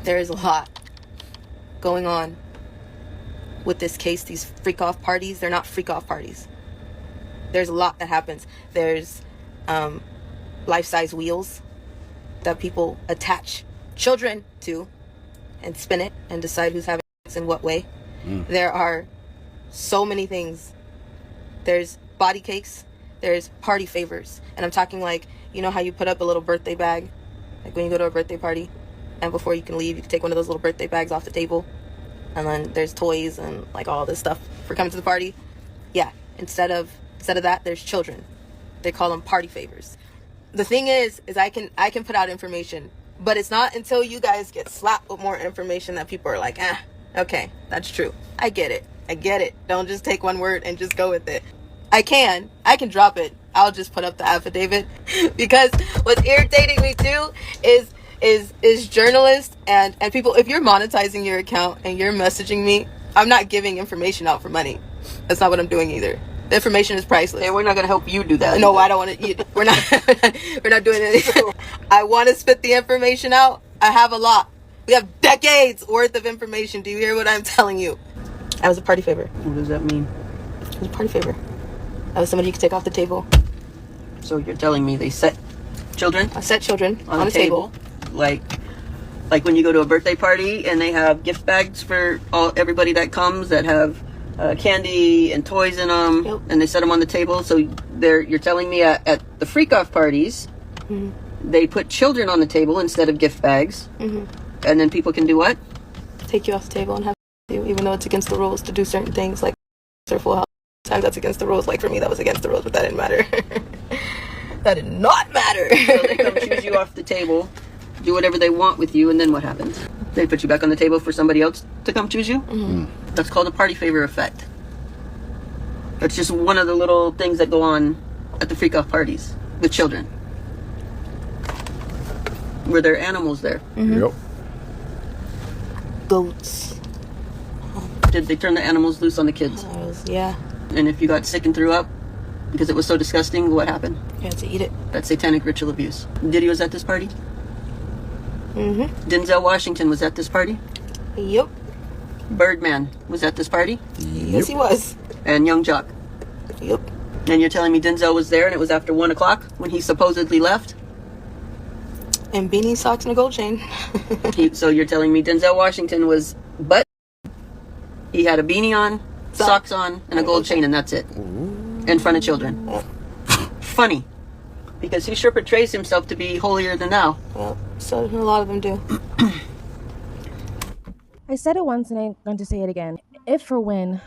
there is a lot going on with this case. These freak-off parties, they're not freak-off parties. There's a lot that happens. There's life-size wheels that people attach children to and spin it and decide who's having sex in what way. There are so many things. There's body cakes. There's party favors. And I'm talking like, you know how you put up a little birthday bag? Like when you go to a birthday party and before you can leave, you can take one of those little birthday bags off the table. And then there's toys and like all this stuff for coming to the party. Yeah, instead of that, there's children. They call them party favors. The thing is I can put out information, but it's not until you guys get slapped with more information that people are like, okay, that's true. I get it. Don't just take one word and just go with it. I can drop it. I'll just put up the affidavit because what's irritating me too is journalists and people. If you're monetizing your account and you're messaging me, I'm not giving information out for money. That's not what I'm doing either. The information is priceless. And we're not going to help you do that. No, I don't want to. We're not doing it. I want to spit the information out. I have a lot. We have decades worth of information. Do you hear what I'm telling you? I was a party favor. What does that mean? I was a party favor. I was somebody you could take off the table. So you're telling me they set children? I set children on a table. Like when you go to a birthday party and they have gift bags for everybody that comes that have candy and toys in them. Yep. And they set them on the table. So you're telling me at the freak-off parties, they put children on the table instead of gift bags. And then people can do what? Take you off the table and have you, even though it's against the rules to do certain things like or full house. Time that's against the rules. Like for me, that was against the rules, but that didn't matter. That did not matter. So they come choose you off the table, do whatever they want with you, and then what happens? They put you back on the table for somebody else to come choose you? That's called a party favor effect. That's just one of the little things that go on at the freak-off parties with children. Were there animals there? Yep. Goats. Did they turn the animals loose on the kids? Yeah. And if you got sick and threw up because it was so disgusting, what happened? You had to eat it. That's satanic ritual abuse. Diddy was at this party? Denzel Washington was at this party? Yep. Birdman was at this party? Yes, he was. And Young Jock? Yep. And you're telling me Denzel was there and it was after 1 o'clock when he supposedly left? And beanie, socks, and a gold chain. So you're telling me Denzel Washington was butt? He had a beanie on, socks on, and a gold chain, and that's it. In front of children. Yep. Funny. Because he sure portrays himself to be holier than thou. Well, so a lot of them do. I said it once and I'm going to say it again. If or when,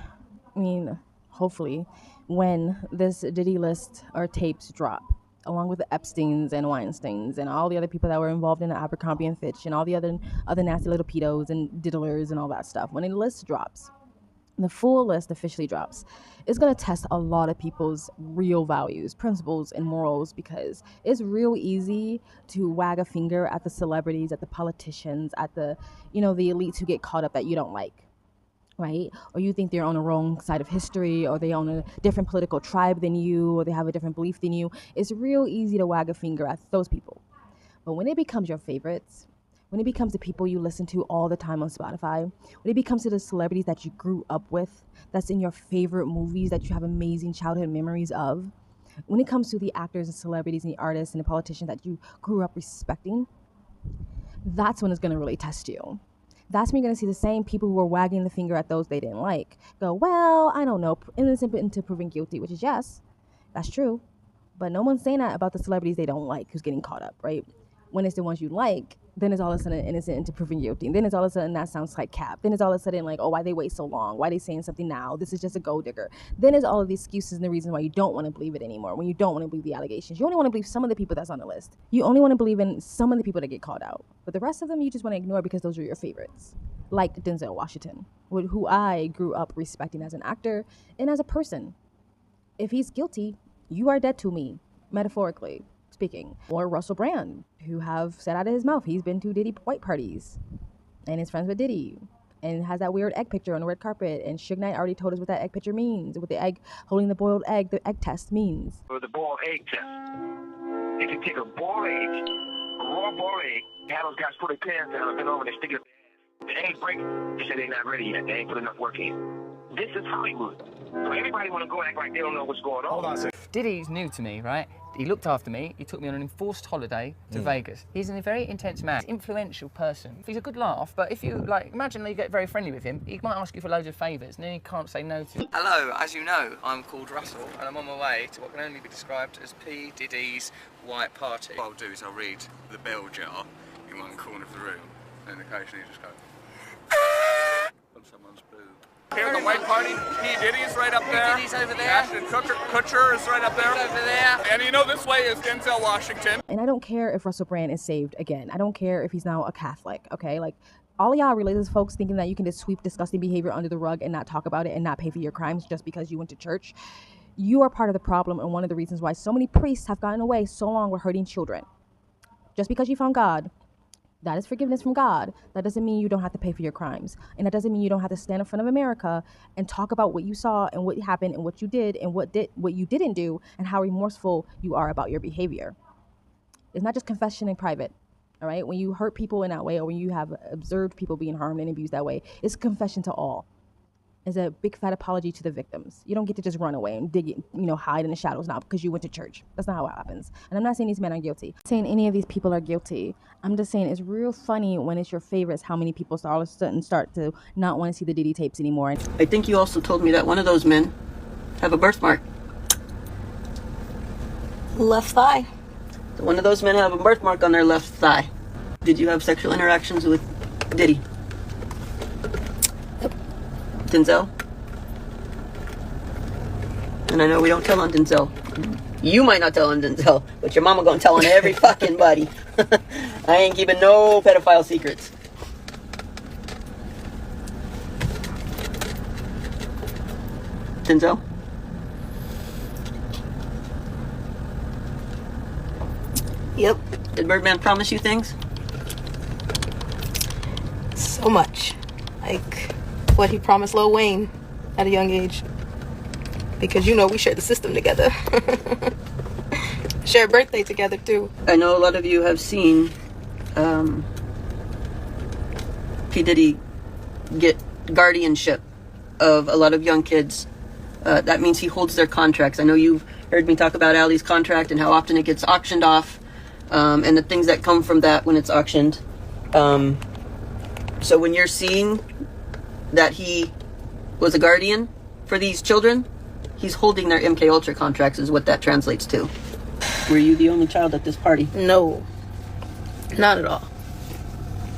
hopefully, when this Diddy list or tapes drop, along with the Epsteins and Weinsteins and all the other people that were involved in the Abercrombie and Fitch and all the other nasty little pedos and diddlers and all that stuff, when the list drops, the full list officially drops, it's going to test a lot of people's real values, principles, and morals, because it's real easy to wag a finger at the celebrities, at the politicians, at the elites who get caught up that you don't like, right? Or you think they're on the wrong side of history, or they own a different political tribe than you, or they have a different belief than you. It's real easy to wag a finger at those people. But when it becomes your favorites, when it becomes the people you listen to all the time on Spotify, when it becomes to the celebrities that you grew up with, that's in your favorite movies that you have amazing childhood memories of, when it comes to the actors and celebrities and the artists and the politicians that you grew up respecting, that's when it's going to really test you. That's when you're going to see the same people who are wagging the finger at those they didn't like go, well, I don't know, innocent until proven guilty, which is yes, that's true. But no one's saying that about the celebrities they don't like who's getting caught up, right? When it's the ones you like, then it's all of a sudden innocent until proven guilty. And then it's all of a sudden that sounds like cap. Then it's all of a sudden like, oh, why they wait so long? Why they saying something now? This is just a gold digger. Then it's all of the excuses and the reason why you don't want to believe it anymore, when you don't want to believe the allegations. You only want to believe some of the people that's on the list. You only want to believe in some of the people that get caught out. But the rest of them you just want to ignore because those are your favorites. Like Denzel Washington, who I grew up respecting as an actor and as a person. If he's guilty, you are dead to me, metaphorically speaking. Or Russell Brand, who have said out of his mouth he's been to Diddy white parties and is friends with Diddy and has that weird egg picture on the red carpet. And Suge Knight already told us what that egg picture means, what the egg holding the boiled egg, the egg test means. For the boiled egg test, you can take a boiled egg, a raw boiled egg, Have those guys put their pants down and bend over and they stick it. They ain't breaking. They say they're not ready yet. They ain't put enough work in. This is Hollywood. So everybody want to go act like they don't know what's going on. Hold on a second. Diddy's new to me, right? He looked after me. He took me on an enforced holiday to Vegas. He's a very intense man, influential person. He's a good laugh, but if you imagine you get very friendly with him, he might ask you for loads of favours, and then you can't say no to. Hello, as you know, I'm called Russell, and I'm on my way to what can only be described as P. Diddy's white party. What I'll do is I'll read the bell jar in one corner of the room, and occasionally just go from someone's boob. Here's the white party. P. Diddy's right up there. Diddy's over there. Ashton Kutcher is right up there. He's over there. And you know this way is Denzel Washington. And I don't care if Russell Brand is saved again. I don't care if he's now a Catholic, okay? Like, all of y'all religious folks thinking that you can just sweep disgusting behavior under the rug and not talk about it and not pay for your crimes just because you went to church. You are part of the problem and one of the reasons why so many priests have gotten away so long with hurting children. Just because you found God, that is forgiveness from God. That doesn't mean you don't have to pay for your crimes. And that doesn't mean you don't have to stand in front of America and talk about what you saw and what happened and what you did and what you didn't do and how remorseful you are about your behavior. It's not just confession in private, all right? When you hurt people in that way or when you have observed people being harmed and abused that way, it's confession to all. It's a big fat apology to the victims. You don't get to just run away and hide in the shadows now because you went to church. That's not how it happens. And I'm not saying these men are guilty. I'm saying any of these people are guilty. I'm just saying it's real funny when it's your favorites how many people all of a sudden start to not want to see the Diddy tapes anymore. I think you also told me that one of those men have a birthmark. Left thigh. So one of those men have a birthmark on their left thigh. Did you have sexual interactions with Diddy? Yep. Denzel? And I know we don't tell on Denzel. You might not tell on Denzel, but your mama gonna tell on every fucking buddy. I ain't keeping no pedophile secrets. Denzel? Yep. Did Birdman promise you things? So much. Like what he promised Lil Wayne at a young age. Because we shared the system together. Shared birthday together too. I know a lot of you have seen P. Diddy get guardianship of a lot of young kids. That means he holds their contracts. I know you've heard me talk about Ali's contract and how often it gets auctioned off, and the things that come from that when it's auctioned. So when you're seeing that he was a guardian for these children, he's holding their MK Ultra contracts is what that translates to. Were you the only child at this party? No. Not at all.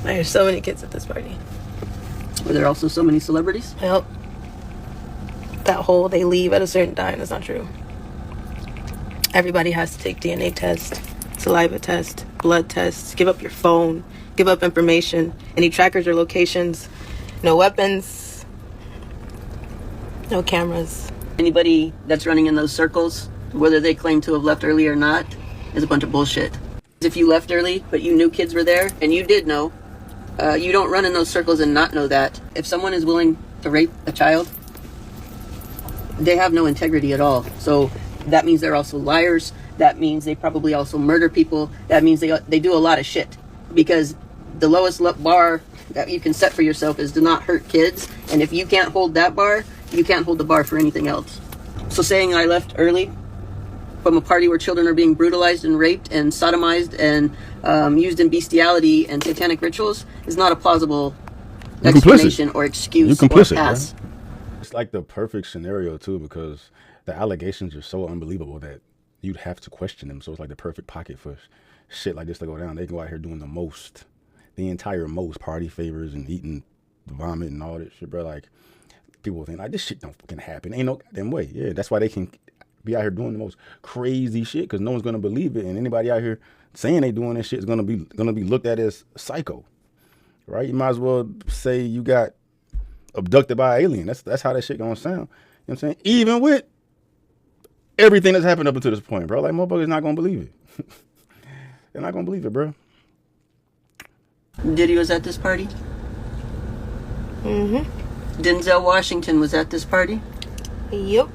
There's so many kids at this party. Were there also so many celebrities? Well, that whole they leave at a certain time, that's not true. Everybody has to take DNA test, saliva test, blood tests, give up your phone, give up information, any trackers or locations, no weapons, no cameras. Anybody that's running in those circles, whether they claim to have left early or not, is a bunch of bullshit. If you left early, but you knew kids were there, and you did know, you don't run in those circles and not know that. If someone is willing to rape a child, they have no integrity at all. So that means they're also liars. That means they probably also murder people. That means they do a lot of shit. Because the lowest bar that you can set for yourself is to not hurt kids. And if you can't hold that bar, you can't hold the bar for anything else. So saying I left early from a party where children are being brutalized and raped and sodomized and used in bestiality and satanic rituals is not a plausible explanation or excuse or pass. Right? It's like the perfect scenario too, because the allegations are so unbelievable that you'd have to question them. So it's like the perfect pocket for shit like this to go down. They can go out here doing the entire most party favors and eating vomit and all that shit, bro. Like, people think like this shit don't fucking happen. Ain't no goddamn way. Yeah, that's why they can be out here doing the most crazy shit, because no one's gonna believe it, and anybody out here saying they doing this shit is gonna be looked at as psycho, right? You might as well say you got abducted by an alien. That's how that shit gonna sound. You know what I'm saying? Even with everything that's happened up until this point, bro. Like, motherfuckers not gonna believe it. They're not gonna believe it, bro. Diddy was at this party? Mm-hmm. Denzel Washington was at this party? Yep.